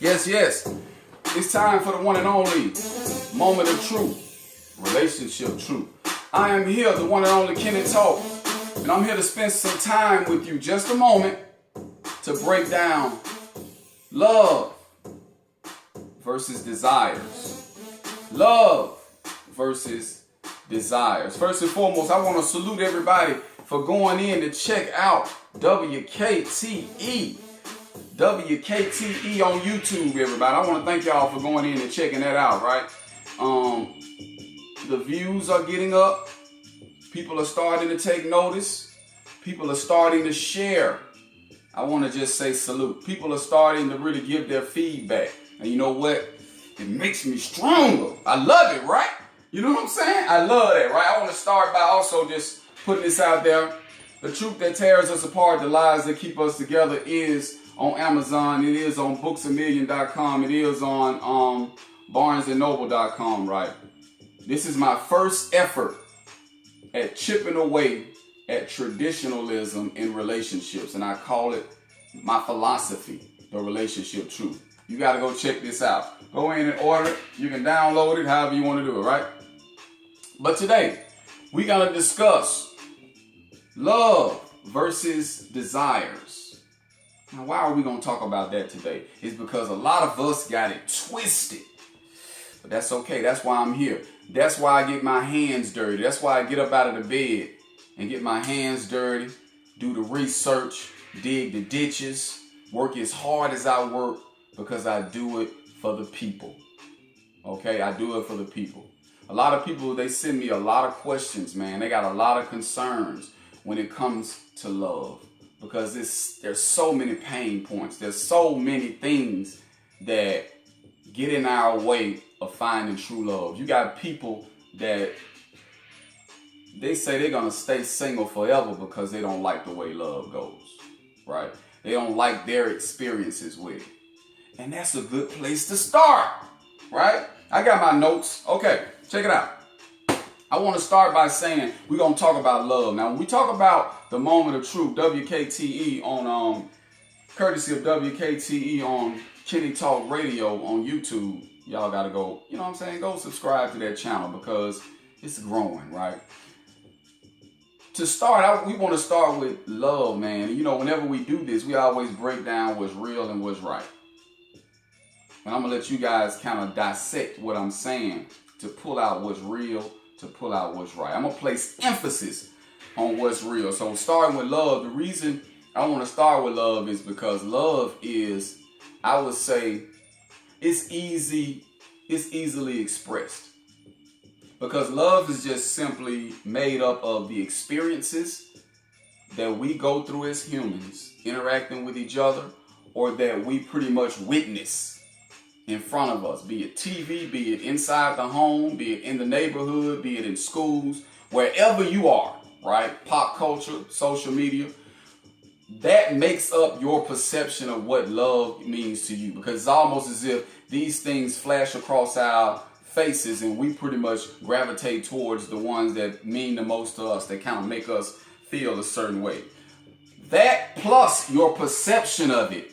Yes. It's time for the one and only moment of truth, relationship truth. I am here, the one and only Kenny Talk, and I'm here to spend some time with you, just a moment, to break down love versus desires. Love versus desires. First and foremost, I want to salute everybody for going in to check out WKTE on YouTube, everybody. I want to thank y'all for going in and checking that out, right? The views are getting up. People are starting to take notice. People are starting to share. I want to just say salute. People are starting to really give their feedback. And you know what? It makes me stronger. I love it, right? You know what I'm saying? I love that, right? I want to start by also just putting this out there. The truth that tears us apart, the lies that keep us together is on Amazon. It is on booksamillion.com. It is on barnesandnoble.com, right? This is my first effort at chipping away at traditionalism in relationships. And I call it my philosophy, the relationship truth. You got to go check this out. Go in and order it. You can download it however you want to do it, right? But today, we're going to discuss love versus desires. Now, why are we going to talk about that today? It's because a lot of us got it twisted. But that's okay. That's why I'm here. That's why I get my hands dirty. That's why I get up out of the bed and get my hands dirty, do the research, dig the ditches, work as hard as I work, because I do it for the people. Okay, I do it for the people. A lot of people, they send me a lot of questions, man. They got a lot of concerns when it comes to love, because there's so many pain points. There's so many things that get in our way of finding true love. You got people that they say they're gonna stay single forever because they don't like the way love goes, right? They don't like their experiences with it. And that's a good place to start, right? I got my notes. Okay, check it out. I want to start by saying we're going to talk about love. Now, when we talk about the moment of truth, WKTE on, courtesy of WKTE on Kenny Talk Radio on YouTube, y'all got to go, you know what I'm saying? Go subscribe to that channel because it's growing, right? To start, we want to start with love, man. You know, whenever we do this, we always break down what's real and what's right. And I'm going to let you guys kind of dissect what I'm saying to pull out what's real, to pull out what's right. I'm going to place emphasis on what's real. So starting with love, the reason I want to start with love is because love is, I would say, it's easily expressed. Because love is just simply made up of the experiences that we go through as humans, interacting with each other, or that we pretty much witness in front of us, be it TV, be it inside the home, be it in the neighborhood, be it in schools, wherever you are, right? Pop culture, social media, that makes up your perception of what love means to you, because it's almost as if these things flash across our faces and we pretty much gravitate towards the ones that mean the most to us, that kind of make us feel a certain way. That plus your perception of it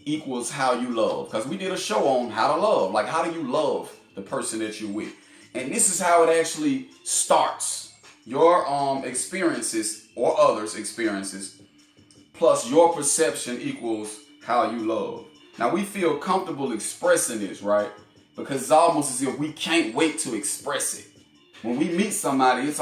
equals how you love. Because we did a show on how to love. Like, how do you love the person that you're with? And this is how it actually starts. Your experiences or others' experiences plus your perception equals how you love. Now, we feel comfortable expressing this, right? Because it's almost as if we can't wait to express it. When we meet somebody, it's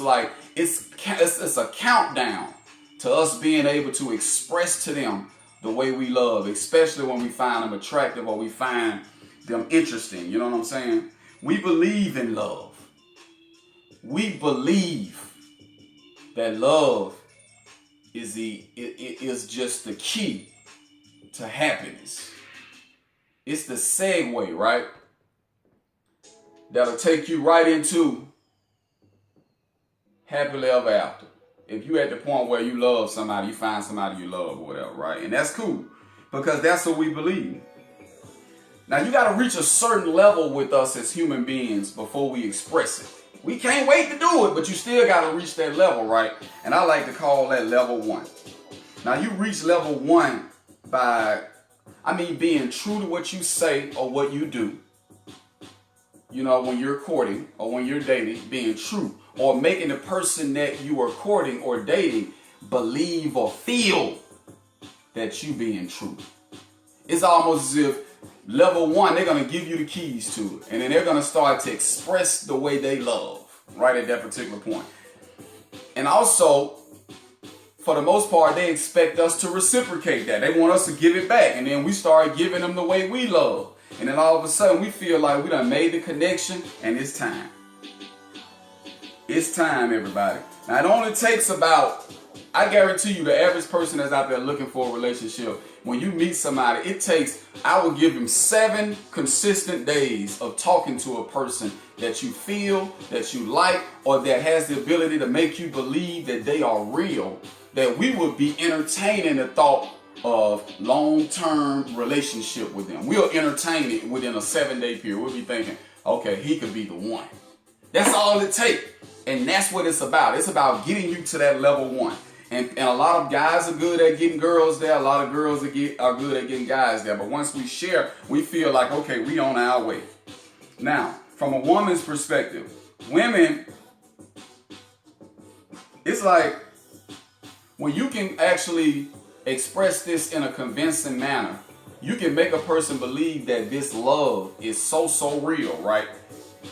like it's a countdown to us being able to express to them the way we love, especially when we find them attractive or we find them interesting. You know what I'm saying? We believe in love. We believe that love is just the key to happiness. It's the segue, right? That'll take you right into happily ever after. If you at the point where you love somebody, you find somebody you love or whatever, right? And that's cool because that's what we believe. Now, you got to reach a certain level with us as human beings before we express it. We can't wait to do it, but you still got to reach that level, right? And I like to call that level 1. Now, you reach level 1 by I mean being true to what you say or what you do. You know, when you're courting or when you're dating, being true, or making the person that you are courting or dating believe or feel that you being true. It's almost as if level one, they're going to give you the keys to it. And then they're going to start to express the way they love right at that particular point. And also, for the most part, they expect us to reciprocate that. They want us to give it back. And then we start giving them the way we love. And then all of a sudden we feel like we done made the connection and it's time. It's time, everybody. Now it only takes about, I guarantee you the average person that's out there looking for a relationship, when you meet somebody, it takes, I will give them 7 consistent days of talking to a person that you feel, that you like, or that has the ability to make you believe that they are real, that we would be entertaining the thought of long-term relationship with them. We'll entertain it within a 7-day period. We'll be thinking, okay, he could be the one. That's all it takes. And that's what it's about. It's about getting you to that level one. And a lot of guys are good at getting girls there. A lot of girls are good at getting guys there. But once we share, we feel like, okay, we on our way. Now, from a woman's perspective, women, it's like when you can actually express this in a convincing manner, you can make a person believe that this love is so real, right?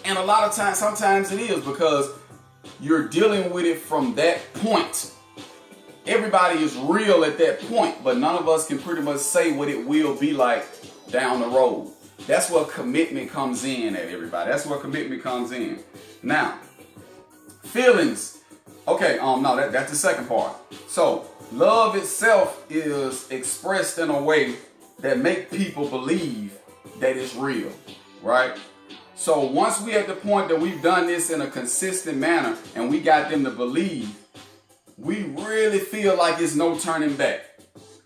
And a lot of times, sometimes it is, because you're dealing with it from that point. Everybody is real at that point, but none of us can pretty much say what it will be like down the road. That's where commitment comes in at, everybody. That's where commitment comes in. Now, feelings. Okay, no, that's the second part. So, love itself is expressed in a way that make people believe that it's real, right? So once we at the point that we've done this in a consistent manner and we got them to believe, we really feel like it's no turning back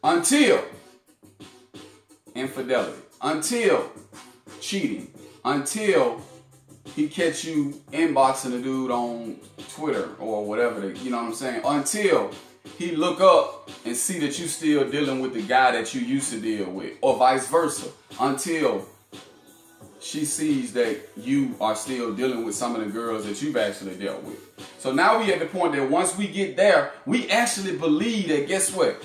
until infidelity, until cheating, until he catch you inboxing a dude on Twitter or whatever, you know what I'm saying? Until he look up and see that you still dealing with the guy that you used to deal with, or vice versa, until she sees that you are still dealing with some of the girls that you've actually dealt with. So now we at the point that once we get there, we actually believe that, guess what?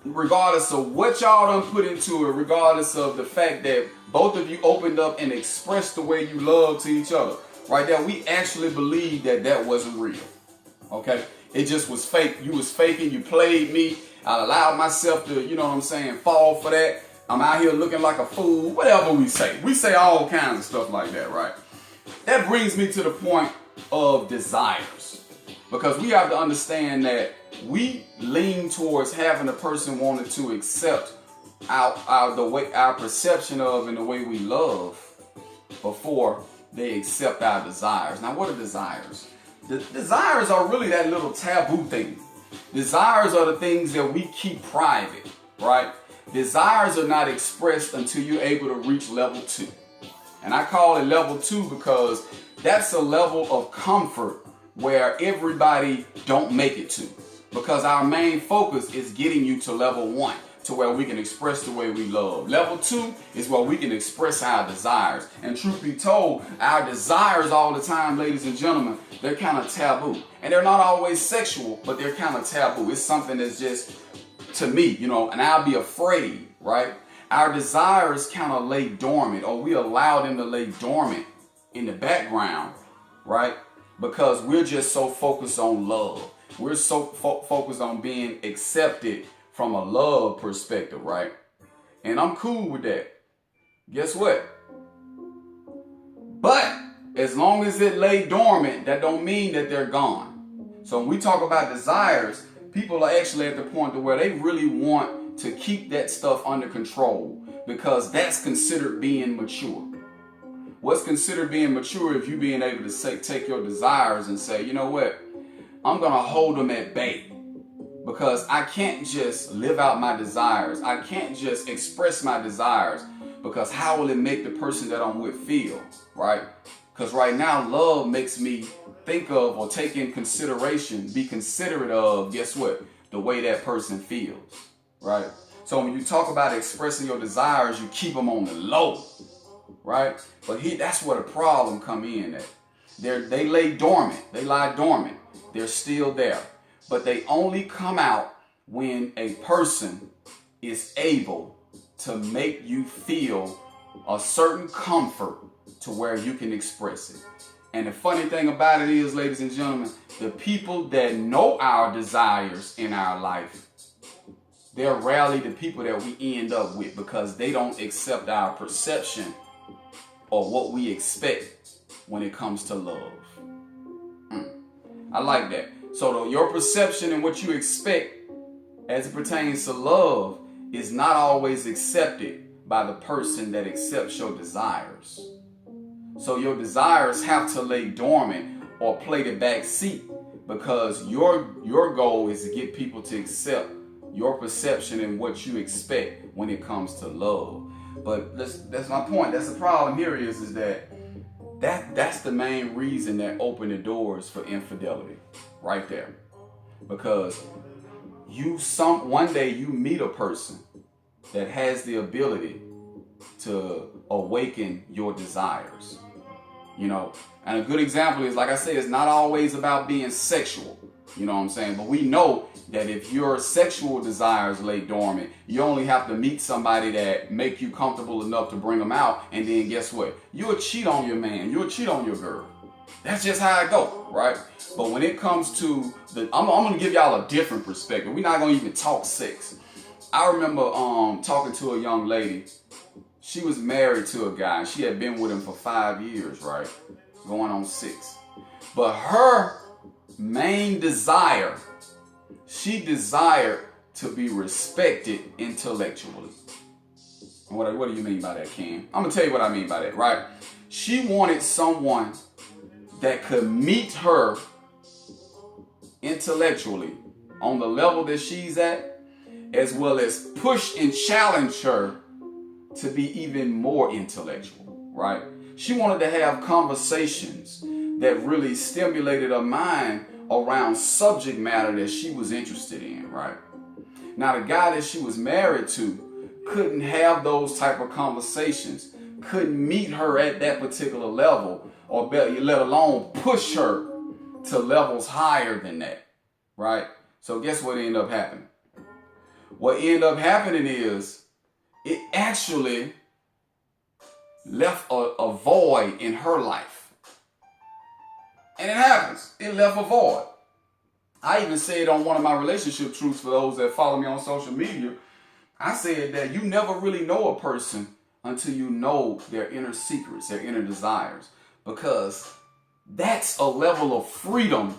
Regardless of what y'all done put into it, regardless of the fact that both of you opened up and expressed the way you love to each other, right there, we actually believe that that wasn't real. Okay? It just was fake. You was faking. You played me. I allowed myself to, you know what I'm saying, fall for that. I'm out here looking like a fool. Whatever we say. We say all kinds of stuff like that, right? That brings me to the point of desires. Because we have to understand that we lean towards having a person wanted to accept our perception of and the way we love before they accept our desires. Now, what are desires? The desires are really that little taboo thing. Desires are the things that we keep private, right? Desires are not expressed until you're able to reach level 2. And I call it level 2 because that's a level of comfort where everybody don't make it to. Because our main focus is getting you to level 1, to where we can express the way we love. Level 2 is where we can express our desires. And truth be told, our desires all the time, ladies and gentlemen, they're kind of taboo. And they're not always sexual, but they're kind of taboo. It's something that's just, to me, you know, and I'll be afraid, right? Our desires kind of lay dormant, or we allow them to lay dormant in the background, right? Because we're just so focused on love. We're so focused on being accepted from a love perspective, right? And I'm cool with that. Guess what? But as long as it lay dormant, that don't mean that they're gone. So when we talk about desires, people are actually at the point to where they really want to keep that stuff under control because that's considered being mature. What's considered being mature if you being able to say, take your desires and say, you know what? I'm going to hold them at bay because I can't just live out my desires. I can't just express my desires because how will it make the person that I'm with feel, right? Because right now, love makes me think of or take in consideration, be considerate of, guess what? The way that person feels, right? So when you talk about expressing your desires, you keep them on the low, right? But that's where the problem come in at. They lie dormant. They're still there. But they only come out when a person is able to make you feel a certain comfort to where you can express it. And the funny thing about it is, ladies and gentlemen, the people that know our desires in our life, they're rarely the people that we end up with, because they don't accept our perception or what we expect when it comes to love. I like that. So your perception and what you expect as it pertains to love is not always accepted by the person that accepts your desires. So your desires have to lay dormant or play the back seat, because your goal is to get people to accept your perception and what you expect when it comes to love. But that's my point. That's the problem here is that's the main reason that opened the doors for infidelity right there. Because one day you meet a person that has the ability to awaken your desires. You know, and a good example is, like I said, it's not always about being sexual. You know what I'm saying? But we know that if your sexual desires lay dormant, you only have to meet somebody that make you comfortable enough to bring them out. And then guess what? You'll cheat on your man. You'll cheat on your girl. That's just how it goes, right? But when it comes to I'm going to give y'all a different perspective. We're not going to even talk sex. I remember talking to a young lady. She was married to a guy. She had been with him for 5 years, right? Going on 6. But her main desire, she desired to be respected intellectually. What do you mean by that, Ken? I'm going to tell you what I mean by that, right? She wanted someone that could meet her intellectually on the level that she's at, as well as push and challenge her to be even more intellectual, right? She wanted to have conversations that really stimulated her mind around subject matter that she was interested in, right? Now, the guy that she was married to couldn't have those type of conversations, couldn't meet her at that particular level, or let alone push her to levels higher than that, right? So guess what ended up happening? What ended up happening is it actually left a void in her life. And it happens. It left a void. I even said on one of my relationship truths, for those that follow me on social media, I said that you never really know a person until you know their inner secrets, their inner desires. Because that's a level of freedom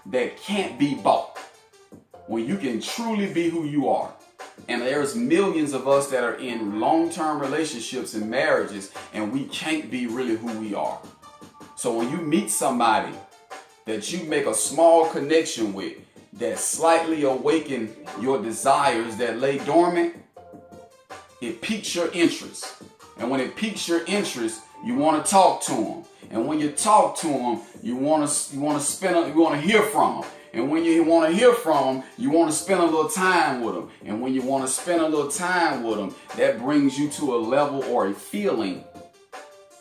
that can't be bought. When you can truly be who you are. And there's millions of us that are in long-term relationships and marriages, and we can't be really who we are. So when you meet somebody that you make a small connection with, that slightly awaken your desires that lay dormant, it piques your interest. And when it piques your interest, you want to talk to them. And when you talk to them, you want to hear from them. And when you want to hear from them, you want to spend a little time with them. And when you want to spend a little time with them, that brings you to a level or a feeling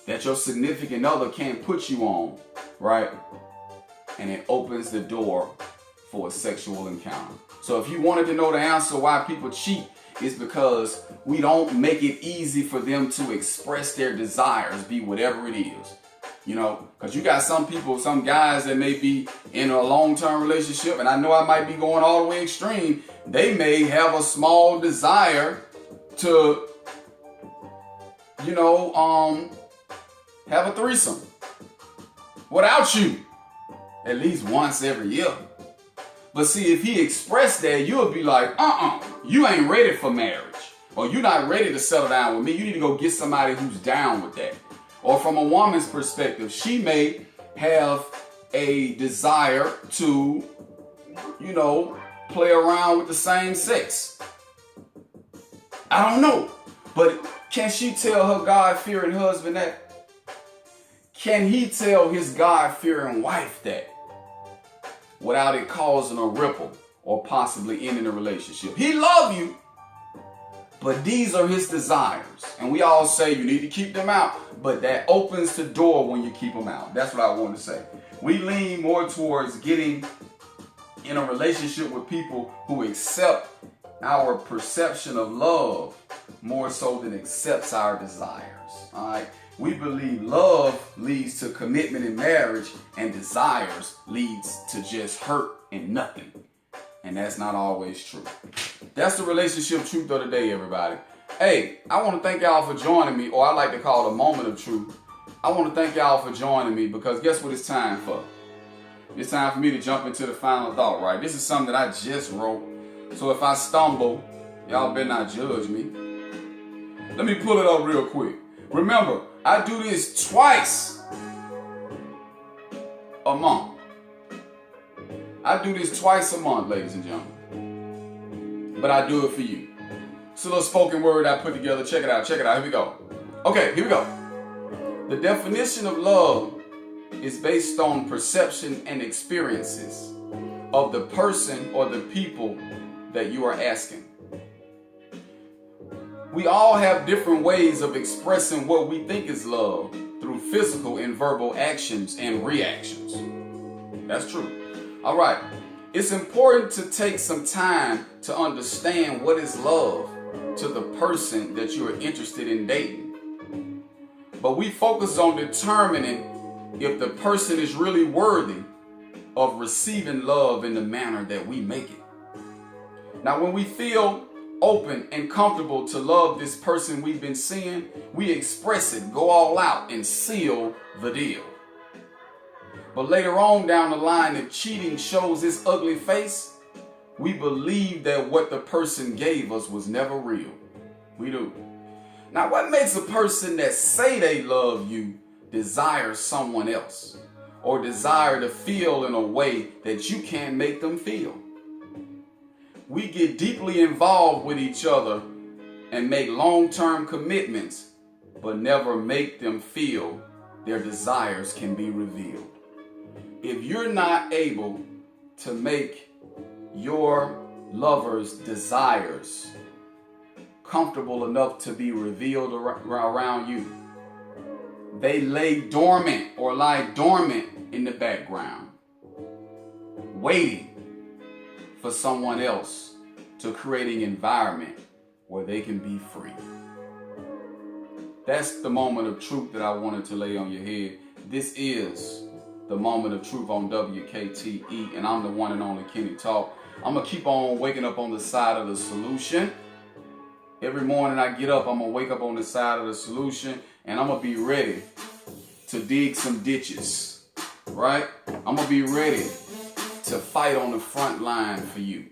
that your significant other can't put you on, right? And it opens the door for a sexual encounter. So if you wanted to know the answer why people cheat, it's because we don't make it easy for them to express their desires, be whatever it is. You know, because you got some people, some guys that may be in a long-term relationship, and I know I might be going all the way extreme. They may have a small desire to, have a threesome without you at least once every year. But see, if he expressed that, you'll be like, you ain't ready for marriage, or you're not ready to settle down with me. You need to go get somebody who's down with that. Or from a woman's perspective, she may have a desire to, play around with the same sex. I don't know. But can she tell her God-fearing husband that? Can he tell his God-fearing wife that? Without it causing a ripple or possibly ending the relationship. He love you. but these are his desires. And we all say you need to keep them out, but that opens the door when you keep them out. That's what I want to say. We lean more towards getting in a relationship with people who accept our perception of love more so than accepts our desires. All right. We believe love leads to commitment in marriage and desires leads to just hurt and nothing. And that's not always true. That's the relationship truth of the day, everybody. Hey, I want to thank y'all for joining me, or I like to call it a moment of truth. I want to thank y'all for joining me because guess what it's time for? It's time for me to jump into the final thought, right? This is something that I just wrote. So if I stumble, y'all better not judge me. Let me pull it up real quick. Remember, I do this twice a month. I do this twice a month, ladies and gentlemen. But I do it for you. It's a little spoken word I put together. Check it out. Check it out. Here we go. Okay, here we go. The definition of love is based on perception and experiences of the person or the people that you are asking. We all have different ways of expressing what we think is love through physical and verbal actions and reactions. That's true. All right. It's important to take some time to understand what is love to the person that you are interested in dating. But we focus on determining if the person is really worthy of receiving love in the manner that we make it. Now, when we feel open and comfortable to love this person we've been seeing, we express it, go all out, and seal the deal. But later on down the line, if cheating shows its ugly face, we believe that what the person gave us was never real. We do. Now, what makes a person that say they love you desire someone else or desire to feel in a way that you can't make them feel? We get deeply involved with each other and make long-term commitments, but never make them feel their desires can be revealed. If you're not able to make your lover's desires comfortable enough to be revealed around you, they lie dormant in the background, waiting for someone else to create an environment where they can be free. That's the moment of truth that I wanted to lay on your head. This is the moment of truth on WKTE, and I'm the one and only Kenny Talk. I'm going to keep on waking up on the side of the solution. Every morning I get up, I'm going to wake up on the side of the solution, and I'm going to be ready to dig some ditches, right? I'm going to be ready to fight on the front line for you.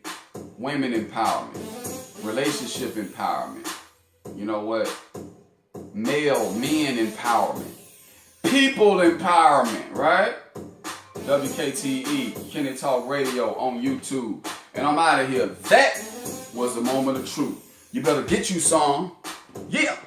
Women empowerment, relationship empowerment, you know what? Men empowerment, people empowerment, right? WKTE, Kenny Talk Radio on YouTube. And I'm out of here. That was the moment of truth. You better get you some. Yeah.